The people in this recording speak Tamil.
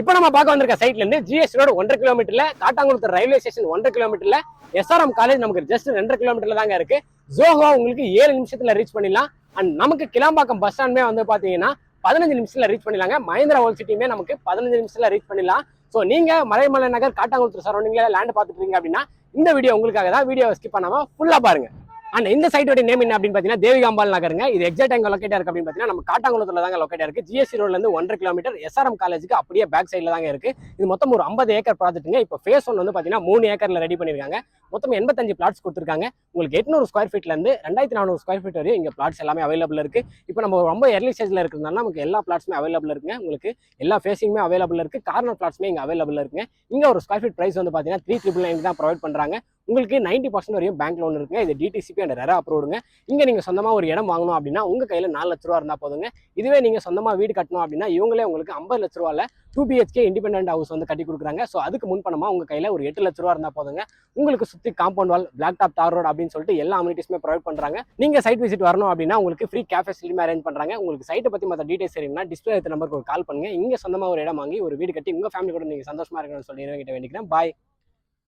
இப்போ நம்ம பார்க்க வந்திருக்க சைட்ல இருந்து ஜிஎஸ் ரோடு 1.5 கிலோமீட்டர்ல, காட்டாங்குளத்தூர் ரயில்வே ஸ்டேஷன் 1.5 கிலோமீட்டர்ல, SRM காலேஜ் நமக்கு ஜஸ்ட் 2.5 கிலோமீட்டர்ல தாங்க இருக்கு. ஜோஹோ உங்களுக்கு 7 நிமிஷத்துல ரீச் பண்ணிடலாம். அண்ட் நமக்கு கிளாம்பாக்கம் பஸ் ஸ்டாண்டுமே வந்து பாத்தீங்கன்னா 15 நிமிஷத்துல ரீச் பண்ணிடலாங்க. மஹிந்திரா வேர்ல்ட் சிட்டியுமே நமக்கு 15 நிமிஷத்துல ரீச் பண்ணிடலாம். ஸோ நீங்க மறைமலை நகர், காட்டாங்குளத்தூர் சரௌண்டிங்ல லேண்ட் பார்த்துட்டு இருக்கீங்க அப்படின்னா இந்த வீடியோ உங்களுக்காக தான். வீடியோ ஸ்கிப் பண்ணாம ஃபுல்லா பாருங்க. அண்ட் இந்த சைட்டோட நேம் என்ன அப்படின்னு பாத்தீங்கன்னா தேவிகாம்பாள் நகருங்க. இது எக்ஸாக்ட் எங்க லொக்கேட் இருக்கு அப்படின்னு பாத்தீங்கன்னா நம்ம காட்டாங்குளத்துல தாங்க லொக்கேட் இருக்கு. ஜிஎஸ்சி ரோட்ல இருந்து 1.5 கிலோமீட்டர், SRM காலேஜுக்கு அப்படியே பேக் சைட்ல தாங்க இருக்கு. இது மொத்தம் ஒரு 50 ஏக்கர் ப்ராஜெக்ட்டுங்க. இப்போ ஃபேஸ் 1 வந்து பாத்தீங்கன்னா 3 ஏக்கர்ல ரெடி பண்ணிருக்காங்க. மொத்தம் 85 பிளாட்ஸ் கொடுத்துருக்காங்க. உங்களுக்கு 800 ஸ்கொயர் ஃபீட்ல இருந்து 2400 ஸ்கொயர் ஃபீட் வரையும் இங்க பிளாட்ஸ் எல்லாமே அவைலபிள் இருக்கு. இப்போ நம்ம ரொம்ப எர்லி ஸ்டேஜ்ல இருக்கிறதுனால நமக்கு எல்லா பிளாட்ஸுமே அவைலபிள் இருக்குங்க. உங்களுக்கு எல்லா ஃபேஸிங்குமே அவைலபிள் இருக்கு. கார்னர் பிளாட்ஸுமே இங்க அவைலபிள் இருக்குங்க. இங்க ஒரு ஸ்கொயர் ஃபீட் பிரைஸ் வந்து பாத்தீங்கன்னா 3,999 தான் ப்ரொவைட் பண்றாங்க. உங்களுக்கு 90% வரையும் பேங்க் லோன் இருக்குங்க. இது டிடிசிபி அண்ட் ரெரா அப்ரூவ்டுங்க. இங்க நீங்க சொந்தமா ஒரு இடம் வாங்கணும் அப்படின்னா உங்க கையில 4 லட்ச ரூபா இருந்தா போதுங்க. இதுவே நீங்க சொந்தமா வீடு கட்டணும் அப்படின்னா இவங்களே உங்களுக்கு 50 லட்ச ரூபால 2 BHK இண்டிபெண்டன்ட் ஹவுஸ் வந்து கட்டி கொடுக்குறாங்க. ஸோ அதுக்கு முன்பணமா உங்க கையில ஒரு 8 லட்ச ரூபா இருந்தா போதுங்க. உங்களுக்கு சுத்தி காம்பவுண்ட் வால், பிளாக் டாப், தார் ரோட் அப்படின்னு சொல்லிட்டு எல்லா அமினிட்டிஸுமே ப்ரொவைட் பண்றாங்க. நீங்க சைட் விசிட் வரணும் அப்படின்னா உங்களுக்கு ஃப்ரீ கேஃபே ஃபெசிலிட்டி அரேஞ்ச் பண்றாங்க. உங்களுக்கு சைட்டை பத்தி மற்ற டீடைல்ஸ் தெரியும்னா டிஸ்பிளே நம்பருக்கு ஒரு கால் பண்ணுங்க. இங்க சொந்தமா ஒரு இடம் வாங்கி ஒரு வீடு கட்டி உங்க ஃபேமிலி கூட நீங்க சந்தோஷமா இருக்கணும்னு சொல்லி வேண்டிக்கிறேன். பாய்.